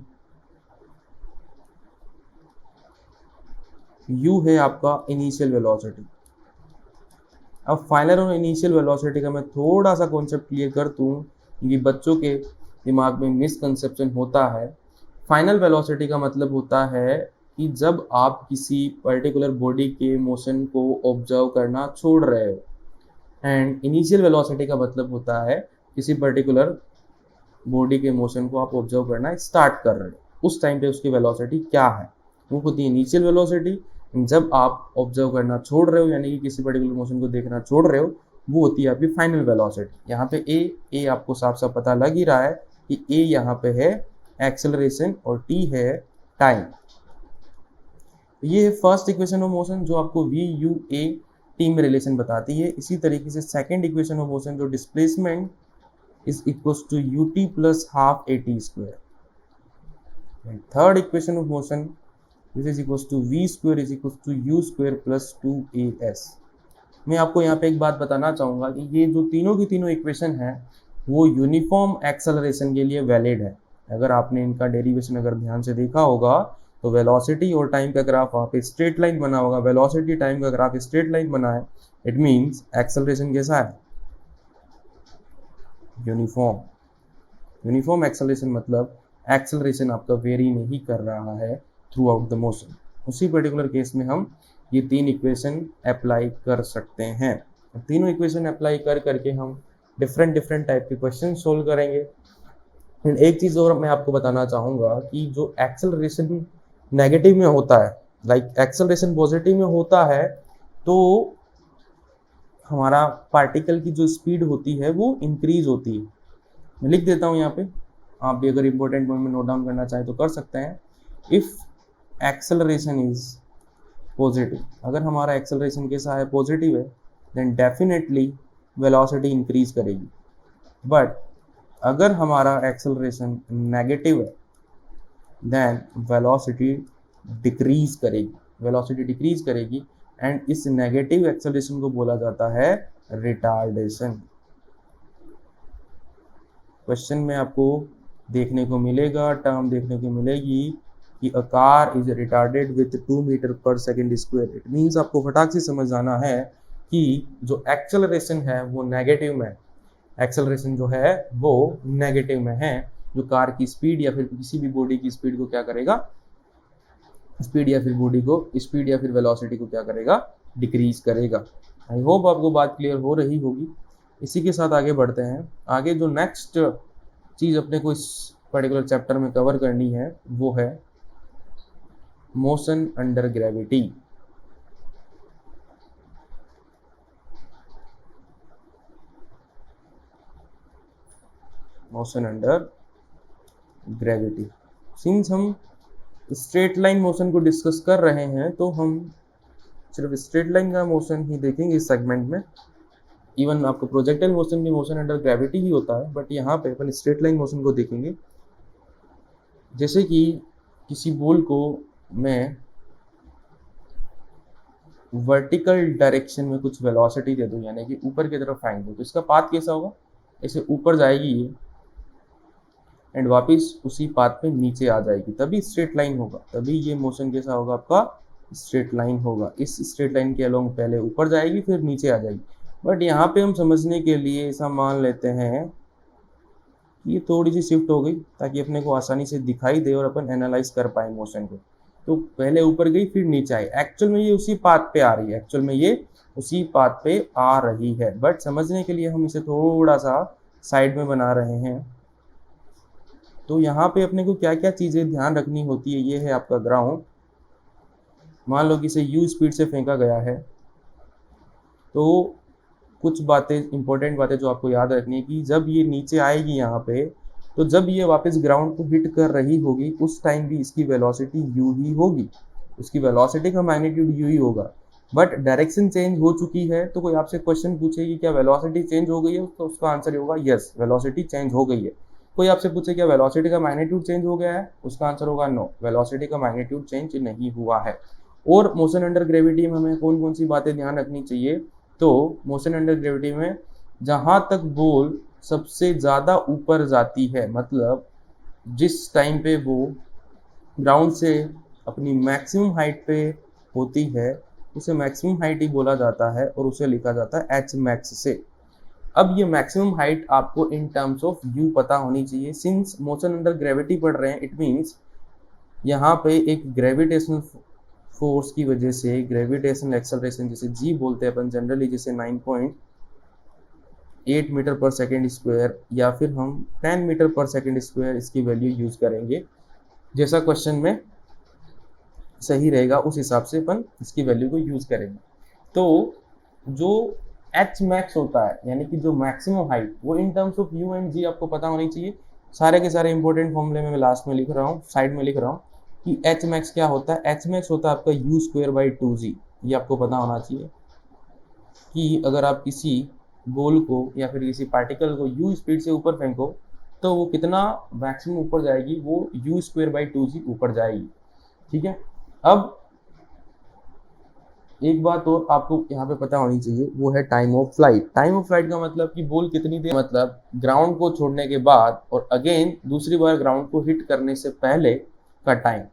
u है आपका इनिशियल वेलोसिटी। अब फाइनल और इनिशियल वेलोसिटी का मैं थोड़ा सा कॉन्सेप्ट क्लियर कर दूँ, क्योंकि बच्चों के दिमाग में मिसकंसेप्शन होता है। फाइनल वेलोसिटी का मतलब होता है कि जब आप किसी पर्टिकुलर बॉडी के मोशन को ऑब्जर्व करना छोड़ रहे हो, एंड इनिशियल वेलोसिटी का मतलब होता है किसी पर्टिकुलर बॉडी के मोशन को आप ऑब्जर्व करना स्टार्ट कर रहे हो, उस टाइम पे उसकी वेलोसिटी क्या है, वो होती है इनिशियल वेलोसिटी। जब आप ऑब्जर्व करना छोड़ रहे हो, यानी कि किसी पर्टिकुलर मोशन को देखना छोड़ रहे हो, वो होती है आपकी फाइनल वेलोसिटी। यहाँ पे ए आपको साफ साफ पता लग ही रहा है कि ए यहाँ पे है एक्सेलरेशन और टी है टाइम। ये है फर्स्ट इक्वेशन ऑफ मोशन जो आपको वी यू ए टी में रिलेशन बताती है। इसी तरीके से सेकेंड इक्वेशन ऑफ मोशन जो displacement is equal to u t plus half a t square. Third equation of motion this is equal to v square is equal to u square plus 2as। मैं आपको यहाँ पे एक बात बताना चाहूँगा कि ये जो तीनों की तीनों इक्वेशन है वो यूनिफॉर्म एक्सेलरेशन के लिए वैलिड है। अगर आपने इनका डेरिवेशन अगर ध्यान से देखा होगा तो वेलोसिटी और टाइम का ग्राफ वहाँ पे स्ट्रेट लाइन बना होगा, वेलोसिटी टाइम का ग्राफ स्ट्रेट लाइन बना है, इट मीन्स एक्सेलरेशन कैसा है, यूनिफॉर्म। यूनिफॉर्म एक्सेलरेशन मतलब एक्सेलरेशन आपका वेरी नहीं कर रहा है थ्रू आउट द मोशन। उसी पर्टिकुलर केस में हम ये तीन इक्वेशन अप्लाई कर सकते हैं। तीनों इक्वेशन अप्लाई कर करके हम डिफरेंट टाइप के क्वेश्चन सोल्व करेंगे। एंड एक चीज़ और मैं आपको बताना चाहूँगा कि जो एक्सेलरेशन नेगेटिव में होता है, लाइक एक्सेलरेशन पॉजिटिव में होता है, तो हमारा पार्टिकल की जो स्पीड होती है वो इंक्रीज होती है। मैं लिख देता हूँ यहाँ पे, आप भी अगर इंपॉर्टेंट पॉइंट में नोट डाउन करना चाहें तो कर सकते हैं। इफ एक्सेलरेशन इज पॉजिटिव, अगर हमारा एक्सेलरेशन कैसा है, पॉजिटिव है, देन डेफिनेटली वेलोसिटी इंक्रीज करेगी। बट अगर हमारा एक्सेलरेशन नेगेटिव है देन वेलोसिटी डिक्रीज करेगी, वेलोसिटी डिक्रीज करेगी। एंड इस नेगेटिव एक्सेलरेशन को बोला जाता है रिटार्डेशन। क्वेश्चन में आपको देखने को मिलेगा, टर्म देखने को मिलेगी कि a car is retarded with 2 metre per second square. It means आपको फटाक से समझ आना है कि जो एक्सेलरेशन है वो नेगेटिव में, एक्सेलरेशन जो है वो नेगेटिव में है, जो कार की स्पीड या फिर किसी भी बॉडी की स्पीड को क्या करेगा, स्पीड या फिर बॉडी को स्पीड या फिर वेलोसिटी को क्या करेगा, डिक्रीज करेगा। आई होप आपको बात क्लियर हो रही होगी। इसी के साथ आगे बढ़ते हैं। आगे जो नेक्स्ट चीज़ अपने को इस पर्टिकुलर चैप्टर में कवर करनी है वो है motion under gravity. Motion under gravity. Since हम स्ट्रेट लाइन मोशन को डिस्कस कर रहे हैं तो हम सिर्फ स्ट्रेट लाइन का मोशन ही देखेंगे इस सेगमेंट में। इवन आपको प्रोजेक्टाइल मोशन भी मोशन अंडर ग्रेविटी ही होता है, बट यहाँ पे अपन स्ट्रेट लाइन मोशन को देखेंगे। जैसे कि किसी बॉल को मैं वर्टिकल डायरेक्शन में कुछ वेलोसिटी दे दूँ, यानी कि ऊपर की तरफ फेंक दूँ, तो इसका पाथ कैसा होगा, ऐसे ऊपर जाएगी ये एंड वापस उसी पाथ पे नीचे आ जाएगी, तभी स्ट्रेट लाइन होगा, तभी ये मोशन कैसा होगा, आपका स्ट्रेट लाइन होगा। इस स्ट्रेट लाइन के अलोंग पहले ऊपर जाएगी फिर नीचे आ जाएगी। बट यहाँ पे हम समझने के लिए ऐसा मान लेते हैं कि ये थोड़ी सी शिफ्ट हो गई ताकि अपने को आसानी से दिखाई दे और अपन एनालाइज कर पाए मोशन को। तो पहले ऊपर गई फिर नीचे आई, एक्चुअल में ये उसी पाथ पे आ रही है, एक्चुअल में ये उसी पाथ पे आ रही है, बट समझने के लिए हम इसे थोड़ा सा साइड में बना रहे हैं। तो यहाँ पे अपने को क्या क्या चीज़ें ध्यान रखनी होती है, ये है आपका ग्राउंड। मान लो कि इसे u स्पीड से फेंका गया है, तो कुछ बातें, इंपॉर्टेंट बातें जो आपको याद रखनी है कि जब ये नीचे आएगी यहाँ पे, तो जब ये वापस ग्राउंड को हिट कर रही होगी उस टाइम भी इसकी वेलोसिटी u ही होगी, उसकी वेलोसिटी का मैग्नीट्यूड u ही होगा। बट डायरेक्शन चेंज हो चुकी है, तो कोई आपसे क्वेश्चन पूछे कि क्या वेलोसिटी चेंज हो गई है, तो उसका आंसर होगा यस, वेलोसिटी चेंज हो गई है। कोई आपसे पूछे क्या वेलोसिटी का मैग्नीट्यूड चेंज हो गया है, उसका आंसर होगा नो, वेलोसिटी का मैग्नीट्यूड चेंज नहीं हुआ है। और मोशन अंडर ग्रेविटी में हमें कौन कौन सी बातें ध्यान रखनी चाहिए, तो मोशन अंडर ग्रेविटी में जहां तक बॉल सबसे ज़्यादा ऊपर जाती है, मतलब जिस टाइम पे वो ग्राउंड से अपनी मैक्सिमम हाइट पे होती है, उसे मैक्सिमम हाइट ही बोला जाता है और उसे लिखा जाता है एच मैक्स से। अब ये मैक्सिमम हाइट आपको इन टर्म्स ऑफ यू पता होनी चाहिए। सिंस मोशन अंडर ग्रेविटी पढ़ रहे हैं, इट मीन्स यहाँ पे एक ग्रेविटेशनल फोर्स की वजह से ग्रेविटेशनल एक्सेलरेशन, जिसे जी बोलते हैं अपन जनरली, जिसे 9.8 मीटर पर सेकेंड स्क्वायर या फिर हम 10 मीटर पर सेकेंड स्क्वायर इसकी वैल्यू यूज करेंगे, जैसा क्वेश्चन में सही रहेगा उस हिसाब से अपन इसकी वैल्यू को यूज करेंगे। तो जो एच मैक्स होता है, यानी कि जो मैक्सिमम हाइट, वो in terms of u and g आपको पता होनी चाहिए। सारे के सारे इंपॉर्टेंट फॉर्मूले में मैं लास्ट में लिख रहा हूँ, साइड में लिख रहा हूँ कि एच मैक्स क्या होता है। एच मैक्स होता है आपका यू स्क्वायर बाई 2g। ये आपको पता होना चाहिए कि अगर आप किसी बॉल को या फिर किसी पार्टिकल को यू स्पीड से ऊपर फेंको तो वो कितना मैक्सिमम ऊपर जाएगी, वो यू स्क्वायर बाई 2g ऊपर जाएगी। ठीक है, अब एक बात और आपको यहाँ पे पता होनी चाहिए, वो है time of flight. Time of flight का मतलब कि बॉल कितनी देर, मतलब ग्राउंड को छोड़ने के बाद और अगेन दूसरी बार ग्राउंड को हिट करने से पहले का टाइम,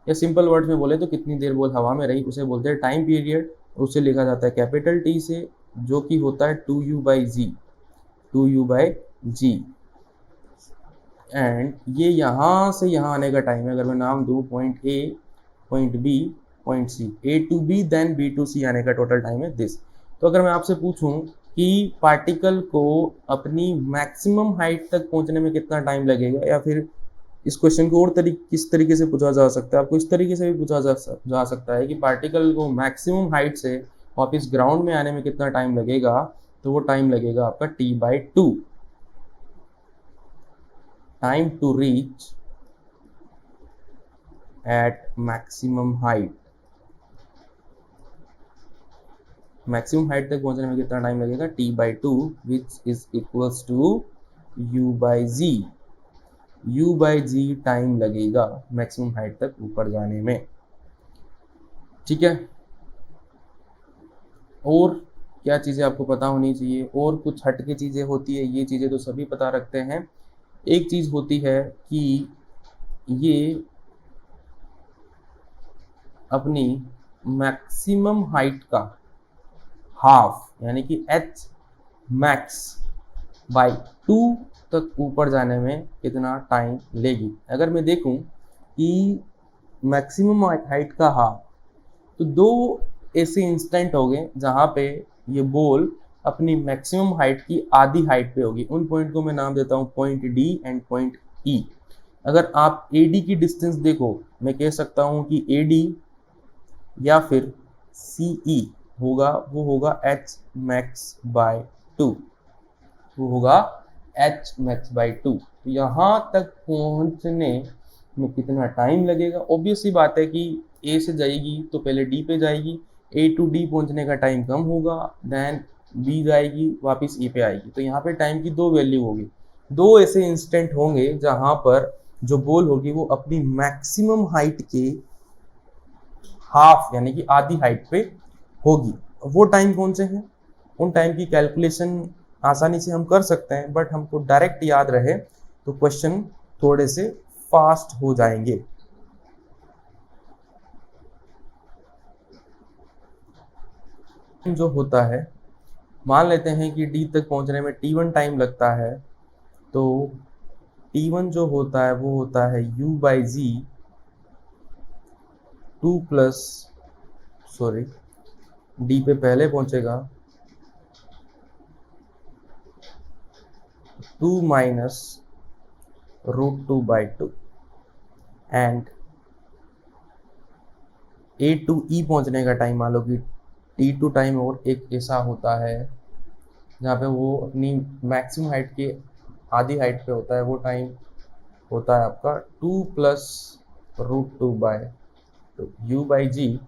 या सिंपल वर्ड में बोले तो कितनी देर बॉल हवा में रही, उसे बोलते हैं टाइम पीरियड। उसे लिखा जाता है कैपिटल टी से, जो कि होता है 2u/g, 2u/g। एंड ये यहाँ से यहाँ आने का टाइम है। अगर मैं नाम दूँ point A, point B, point C, A to B then B to C आने का टोटल टाइम है दिस। तो अगर मैं आपसे पूछूं कि पार्टिकल को अपनी मैक्सिमम हाइट तक पहुंचने में कितना टाइम लगेगा, या फिर इस क्वेश्चन को और किस तरीके से पूछा जा सकता है, आपको इस तरीके से भी पूछा जा सकता है कि पार्टिकल को मैक्सिमम हाइट से वापस ग्राउंड में आने में कितना टाइम लगेगा, तो वो टाइम लगेगा आपका t/2, time to reach at maximum height. Maximum height तक पहुंचने में कितना टाइम लगेगा, t/2, which is equals to u/g। u/g time लगेगा मैक्सिमम हाइट तक ऊपर जाने में। ठीक है, और क्या चीज़ें आपको पता होनी चाहिए, और कुछ हटके चीज़ें होती है, ये चीज़ें तो सभी पता रखते हैं। एक चीज़ होती है कि ये अपनी मैक्सिमम हाइट का हाफ, यानी कि एच मैक्स बाई 2 तक ऊपर जाने में कितना टाइम लेगी। अगर मैं देखूं कि मैक्सिमम हाइट का हाफ, तो दो ऐसे इंस्टेंट हो गए जहां पे ये बॉल अपनी मैक्सिमम हाइट की आधी हाइट पे होगी। उन पॉइंट को मैं नाम देता हूं पॉइंट डी एंड पॉइंट ई। अगर आप एडी की डिस्टेंस देखो, मैं कह सकता हूं कि एडी या फिर सीई होगा, वो होगा एच मैक्स बाय 2, वो होगा एच मैक्स बाई 2। तो यहाँ तक पहुँचने में कितना टाइम लगेगा, ऑब्वियस सी बात है कि ए से जाएगी तो पहले डी पे जाएगी, ए टू डी पहुँचने का टाइम कम होगा, देन बी जाएगी वापस ए पे आएगी। तो यहाँ पे टाइम की दो वैल्यू होगी, दो ऐसे इंस्टेंट होंगे जहाँ पर जो बॉल होगी वो अपनी मैक्सिमम हाइट के हाफ, यानी कि आधी हाइट पे होगी। वो टाइम कौन से हैं, उन टाइम की कैलकुलेशन आसानी से हम कर सकते हैं, बट हमको डायरेक्ट याद रहे तो क्वेश्चन थोड़े से फास्ट हो जाएंगे। जो होता है, मान लेते हैं कि डी तक पहुंचने में t1 टाइम लगता है, तो t1 जो होता है वो होता है u/g 2 प्लस, सॉरी डी पे पहले पहुंचेगा 2 माइनस √2/2 एंड ए टू ई पहुंचने का टाइम मान लो कि t2 टाइम, और एक ऐसा होता है जहाँ पे वो अपनी मैक्सिमम हाइट के आधी हाइट पे होता है, वो टाइम होता है आपका 2 प्लस √2/2, u/g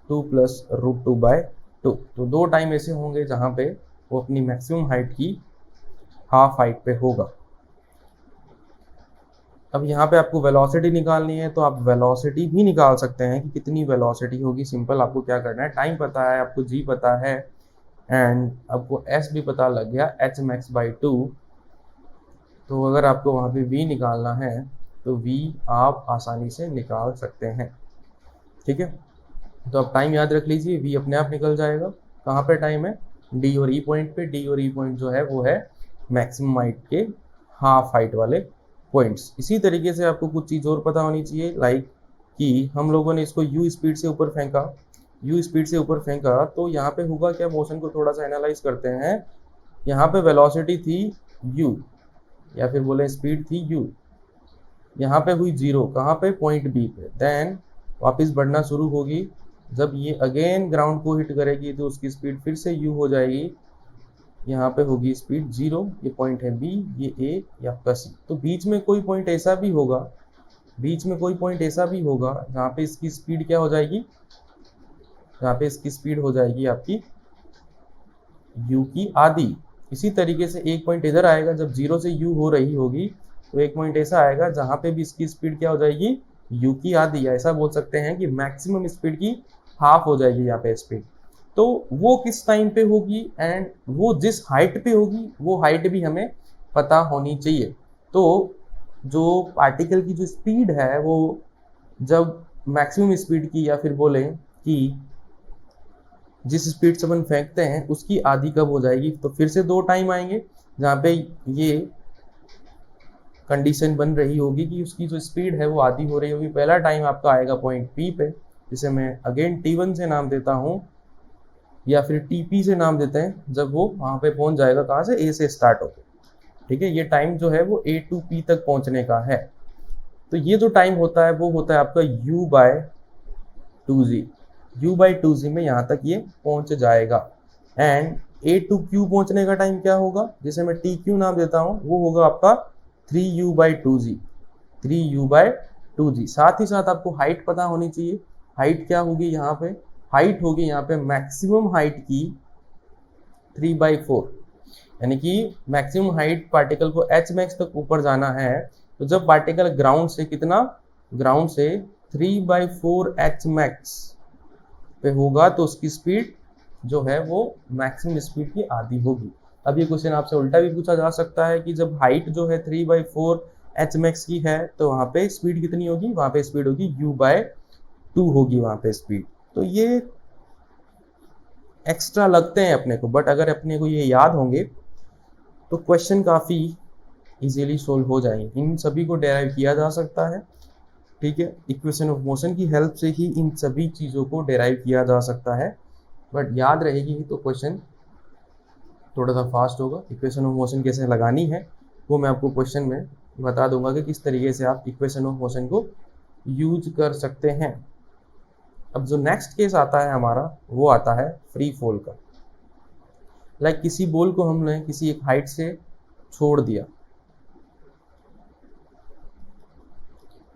2 प्लस √2/2। तो दो टाइम ऐसे होंगे जहाँ पे वो अपनी मैक्सिमम हाइट की हाफ हाइट पे होगा। अब यहाँ पे आपको वेलोसिटी निकालनी है, तो आप वेलोसिटी भी निकाल सकते हैं कि कितनी वेलोसिटी होगी। सिंपल, आपको क्या करना है, टाइम पता है, आपको जी पता है, एंड आपको एस भी पता लग गया, एच मैक्स बाई 2। तो अगर आपको वहाँ पे v निकालना है तो v आप आसानी से निकाल सकते हैं। ठीक है, तो आप टाइम याद रख लीजिए, v अपने आप निकल जाएगा। कहाँ पे टाइम है, d और e पॉइंट पे। d और e पॉइंट जो है वो है मैक्सिमम हाइट के हाफ हाइट वाले पॉइंट्स। इसी तरीके से आपको कुछ चीज़ और पता होनी चाहिए, लाइक कि हम लोगों ने इसको u स्पीड से ऊपर फेंका, u स्पीड से ऊपर फेंका, तो यहाँ पे होगा क्या, मोशन को थोड़ा सा एनालाइज करते हैं। यहाँ पे वेलोसिटी थी u, या फिर बोले स्पीड थी u, यहाँ पे हुई जीरो, कहाँ पे, पॉइंट बी पे। देन वापस बढ़ना शुरू होगी, जब ये अगेन ग्राउंड को हिट करेगी तो उसकी स्पीड फिर से u हो जाएगी, यहाँ पे होगी स्पीड जीरो, ये पॉइंट है b, ये a, ये आपका c। तो बीच में कोई पॉइंट ऐसा भी होगा, बीच में कोई पॉइंट ऐसा भी होगा जहाँ पे इसकी स्पीड क्या हो जाएगी, जहाँ पे इसकी स्पीड हो जाएगी आपकी u की आधी। इसी तरीके से एक पॉइंट इधर आएगा, जब जीरो से u हो रही होगी, तो एक पॉइंट ऐसा आएगा जहाँ पे भी इसकी स्पीड क्या हो जाएगी, u की आधी। ऐसा बोल सकते हैं कि मैक्सिमम स्पीड की हाफ हो जाएगी यहाँ पे स्पीड। तो वो किस टाइम पे होगी एंड वो जिस हाइट पे होगी, वो हाइट भी हमें पता होनी चाहिए। तो जो पार्टिकल की जो स्पीड है वो जब मैक्सिमम स्पीड की, या फिर बोले कि जिस स्पीड से अपन फेंकते हैं उसकी आधी कब हो जाएगी, तो फिर से दो टाइम आएंगे जहाँ पे ये कंडीशन बन रही होगी कि उसकी जो स्पीड है वो आधी हो रही होगी। पहला टाइम आपका आएगा पॉइंट पी पे, जिसे मैं अगेन T1 से नाम देता हूँ, या फिर TP से नाम देते हैं, जब वो वहाँ पे पहुँच जाएगा, कहाँ से, A से स्टार्ट होकर। ठीक है, ये टाइम जो है वो A to P तक पहुँचने का है। तो ये जो टाइम होता है वो होता है आपका U/2g। U/2g में यहाँ तक ये पहुँच जाएगा। एंड A to Q पहुँचने का टाइम क्या होगा, जिसे मैं TQ नाम देता हूँ, वो होगा आपका 3U/2g। 3U/2g। साथ ही साथ आपको हाइट पता होनी चाहिए। हाइट क्या होगी यहाँ पे, हाइट होगी यहाँ पे मैक्सिमम हाइट की 3/4, यानी कि मैक्सिमम हाइट पार्टिकल को h मैक्स तक ऊपर जाना है, तो जब पार्टिकल ग्राउंड से कितना, ग्राउंड से 3/4 h मैक्स पे होगा, तो उसकी स्पीड जो है वो मैक्सिमम स्पीड की आधी होगी। अब ये क्वेश्चन आपसे उल्टा भी पूछा जा सकता है कि जब हाइट जो है 3/4 h मैक्स की है, तो वहाँ पे स्पीड कितनी होगी, वहाँ पे स्पीड होगी U/2 होगी वहाँ पे स्पीड। तो ये एक्स्ट्रा लगते हैं अपने को, बट अगर अपने को ये याद होंगे तो क्वेश्चन काफ़ी इजीली सोल्व हो जाएंगे। इन सभी को डेराइव किया जा सकता है। ठीक है, इक्वेशन ऑफ मोशन की हेल्प से ही इन सभी चीज़ों को डेराइव किया जा सकता है, बट याद रहेगी ही तो क्वेश्चन थोड़ा सा फास्ट होगा। इक्वेशन ऑफ मोशन कैसे लगानी है वो मैं आपको क्वेश्चन में बता दूंगा कि किस तरीके से आप इक्वेशन ऑफ मोशन को यूज कर सकते हैं। अब जो नेक्स्ट केस आता है हमारा, वो आता है फ्री फॉल का। लाइक किसी बॉल को हमने किसी एक हाइट से छोड़ दिया,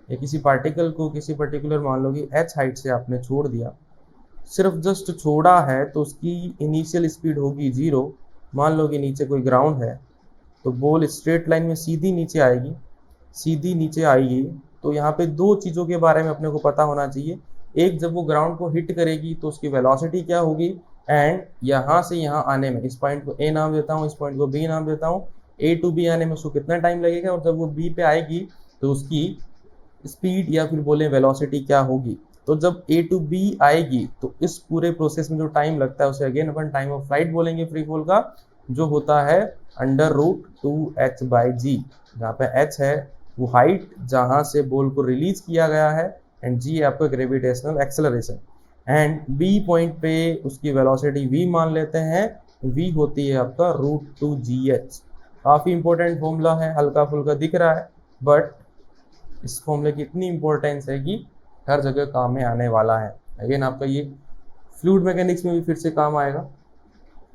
या किसी पार्टिकल को किसी पर्टिकुलर, मान लो कि h हाइट से आपने छोड़ दिया, सिर्फ जस्ट छोड़ा है, तो उसकी इनिशियल स्पीड होगी जीरो। मान लो कि नीचे कोई ग्राउंड है, तो बॉल स्ट्रेट लाइन में सीधी नीचे आएगी, सीधी नीचे आएगी। तो यहाँ पे दो चीज़ों के बारे में अपने को पता होना चाहिए। एक, जब वो ग्राउंड को हिट करेगी तो उसकी वेलोसिटी क्या होगी, एंड यहाँ से यहाँ आने में, इस पॉइंट को A नाम देता हूँ, इस पॉइंट को B नाम देता हूँ, A to B आने में उसको कितना टाइम लगेगा, और जब वो B पे आएगी तो उसकी स्पीड या फिर बोले वेलोसिटी क्या होगी। तो जब A to B आएगी तो इस पूरे प्रोसेस में जो टाइम लगता है उसे again upon time of flight बोलेंगे फ्री फॉल का, जो होता है √2h/g, जहाँ पे h है वो हाइट जहाँ से बॉल को रिलीज किया गया है, एंड g है आपका gravitational acceleration, and B point पे उसकी वेलोसिटी v मान लेते हैं। v होती है आपका √2gh। काफ़ी इंपॉर्टेंट फॉर्मूला है, हल्का फुल्का दिख रहा है, बट इस फॉर्मूले की इतनी इंपॉर्टेंस है कि हर जगह काम में आने वाला है। अगेन आपका ये फ्लूइड मैकेनिक्स में भी फिर से काम आएगा,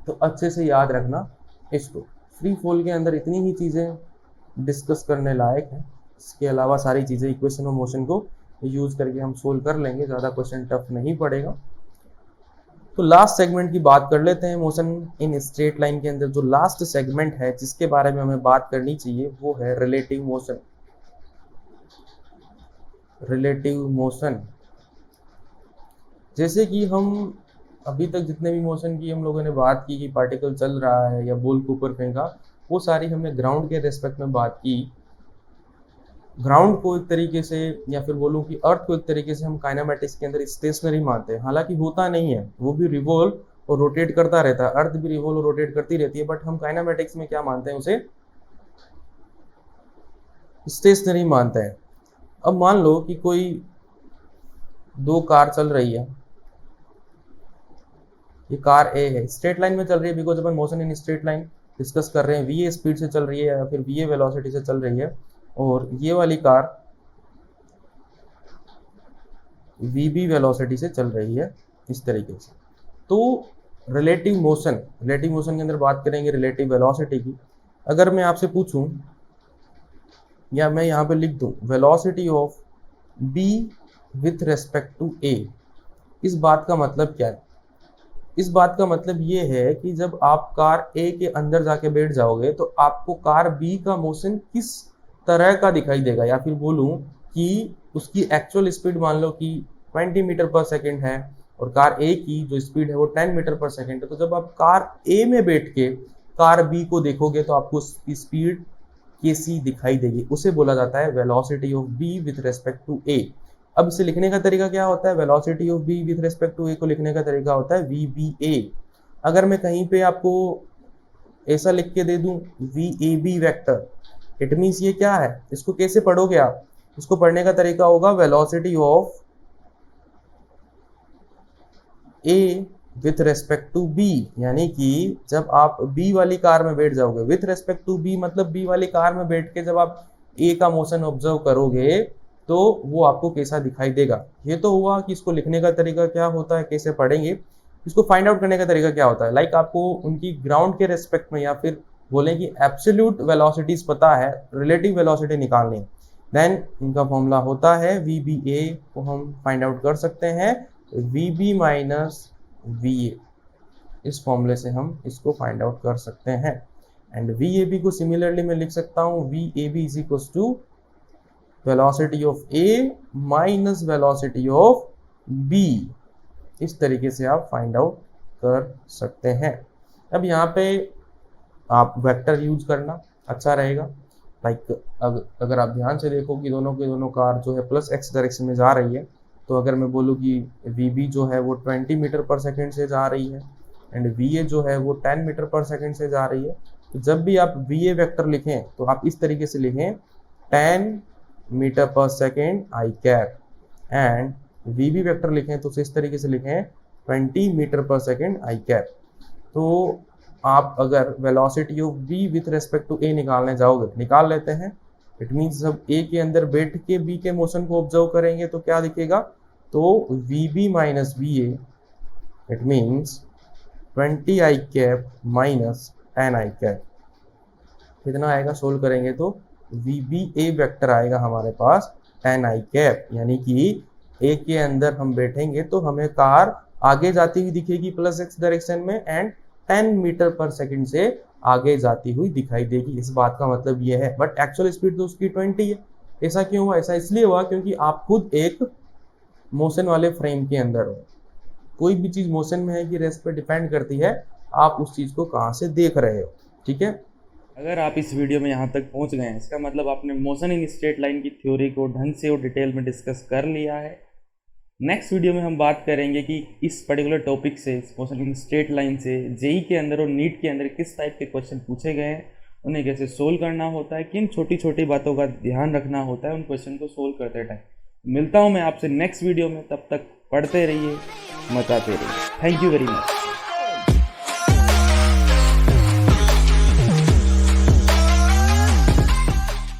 तो अच्छे से याद रखना इसको। फ्री फॉल के अंदर इतनी ही चीज़ें डिस्कस करने लायक हैं, इसके अलावा सारी चीज़ें इक्वेशन ऑफ मोशन को यूज़ करके हम सोल्व कर लेंगे, ज़्यादा क्वेश्चन टफ नहीं पड़ेगा। तो लास्ट सेगमेंट की बात कर लेते हैं। मोशन इन स्ट्रेट लाइन के अंदर जो लास्ट सेगमेंट है जिसके बारे में हमें बात करनी चाहिए, वो है रिलेटिव मोशन। रिलेटिव मोशन, जैसे कि हम अभी तक जितने भी मोशन की हम लोगों ने बात की कि पार्टिकल चल रहा है या बॉल को ऊपर फेंका, वो सारी हमने ग्राउंड के रेस्पेक्ट में बात की। ग्राउंड को एक तरीके से या फिर बोलूँ कि अर्थ को एक तरीके से हम काइनेमेटिक्स के अंदर स्टेशनरी मानते हैं, हालांकि होता नहीं है, वो भी रिवॉल्व और रोटेट करता रहता है, अर्थ भी रिवॉल्व और रोटेट करती रहती है, बट हम काइनेमेटिक्स में क्या मानते हैं, उसे स्टेशनरी मानते हैं। अब मान लो कि कोई दो कार चल रही है, ये कार ए है, स्ट्रेट लाइन में चल रही है, because upon motion in straight line discuss कर रहे हैं, वी ए स्पीड से चल रही है या फिर वी ए वेलोसिटी से चल रही है, और ये वाली कार वी बी वेलोसिटी से चल रही है, इस तरीके से। तो रिलेटिव मोशन के अंदर बात करेंगे रिलेटिव वेलोसिटी की। अगर मैं आपसे पूछूं या मैं यहाँ पे लिख दूं velocity of B with respect to A, इस बात का मतलब क्या है? इस बात का मतलब ये है कि जब आप कार ए के अंदर जाके बैठ जाओगे तो आपको कार बी का मोशन किस तरह का दिखाई देगा, या फिर बोलूं कि उसकी एक्चुअल स्पीड मान लो कि 20 मीटर पर सेकेंड है और कार ए की जो स्पीड है वो 10 मीटर पर सेकेंड है, तो जब आप कार ए में बैठ के कार बी को देखोगे तो आपको उसकी स्पीड कैसी दिखाई देगी, उसे बोला जाता है velocity of B with respect to A. अब इसे लिखने का तरीका क्या होता है? Velocity of B with respect to A को लिखने का तरीका होता है वी बी ए। अगर मैं कहीं पे आपको ऐसा लिख के दे दूं v a b vector, it means ये क्या है, इसको कैसे पढ़ोगे आप? इसको पढ़ने का तरीका होगा velocity of a with respect to b, यानी कि जब आप बी वाली कार में बैठ जाओगे, विथ रेस्पेक्ट टू बी मतलब बी वाली कार में बैठ के जब आप ए का मोशन ऑब्जर्व करोगे तो वो आपको कैसा दिखाई देगा। ये तो हुआ कि इसको लिखने का तरीका क्या होता है, कैसे पढ़ेंगे। इसको फाइंड आउट करने का तरीका क्या होता है? लाइक आपको उनकी ग्राउंड के रेस्पेक्ट में या फिर बोलें कि एब्सोल्यूट वेलोसिटीज पता है, रिलेटिव वेलोसिटी निकालनी, देन इनका फॉर्मूला होता है वी बी ए को हम फाइंड आउट कर सकते हैं v b minus v a, इस फॉर्मूले से हम इसको फाइंड आउट कर सकते हैं। एंड वी ए बी को सिमिलरली मैं लिख सकता हूँ v a b is equal to velocity of a minus velocity of b, इस तरीके से आप फाइंड आउट कर सकते हैं। अब यहाँ पे आप वेक्टर यूज करना अच्छा रहेगा। लाइक अगर आप ध्यान से देखो कि दोनों के दोनों कार जो है प्लस एक्स डायरेक्शन में जा रही है, तो अगर मैं बोलूँ कि वी बी जो है वो 20 मीटर पर सेकेंड से जा रही है एंड वी ए जो है वो 10 मीटर पर सेकेंड से जा रही है, तो जब भी आप वी ए वेक्टर लिखें तो आप इस तरीके से लिखें 10 metre per second i cap, and v b vector लिखें तो इस तरीके से लिखें 20 metre per second i cap. तो आप अगर velocity of B with respect to A निकालने जाओगे, निकाल लेते हैं, इट मीन्स जब ए के अंदर बैठ के बी के मोशन को ऑब्जर्व करेंगे तो क्या दिखेगा, तो v b minus v a, it means 20 i cap minus 10 i cap, कितना आएगा सोल्व करेंगे तो वी बी ए वेक्टर आएगा हमारे पास 10 आई कैप, यानी कि ए के अंदर हम बैठेंगे तो हमें कार आगे जाती हुई दिखेगी प्लस एक्स डायरेक्शन में एंड 10 मीटर पर सेकंड से आगे जाती हुई दिखाई देगी। इस बात का मतलब ये है, बट एक्चुअल स्पीड तो उसकी 20 है। ऐसा क्यों हुआ? ऐसा इसलिए हुआ क्योंकि आप खुद एक मोशन वाले फ्रेम के अंदर हो। कोई भी चीज मोशन में है कि रेस्ट पे डिपेंड करती है आप उस चीज को कहाँ से देख रहे हो। ठीक है, अगर आप इस वीडियो में यहाँ तक पहुँच गए हैं, इसका मतलब आपने मोशन इन स्ट्रेट लाइन की थ्योरी को ढंग से और डिटेल में डिस्कस कर लिया है। नेक्स्ट वीडियो में हम बात करेंगे कि इस पर्टिकुलर टॉपिक से, मोशन इन स्ट्रेट लाइन से जेई के अंदर और नीट के अंदर किस टाइप के क्वेश्चन पूछे गए हैं, उन्हें कैसे सोल्व करना होता है, किन छोटी छोटी बातों का ध्यान रखना होता है उन क्वेश्चन को सोल्व करते टाइम। मिलता हूँ मैं आपसे नेक्स्ट वीडियो में, तब तक पढ़ते रहिए, मचाते रहिए। Thank you very much.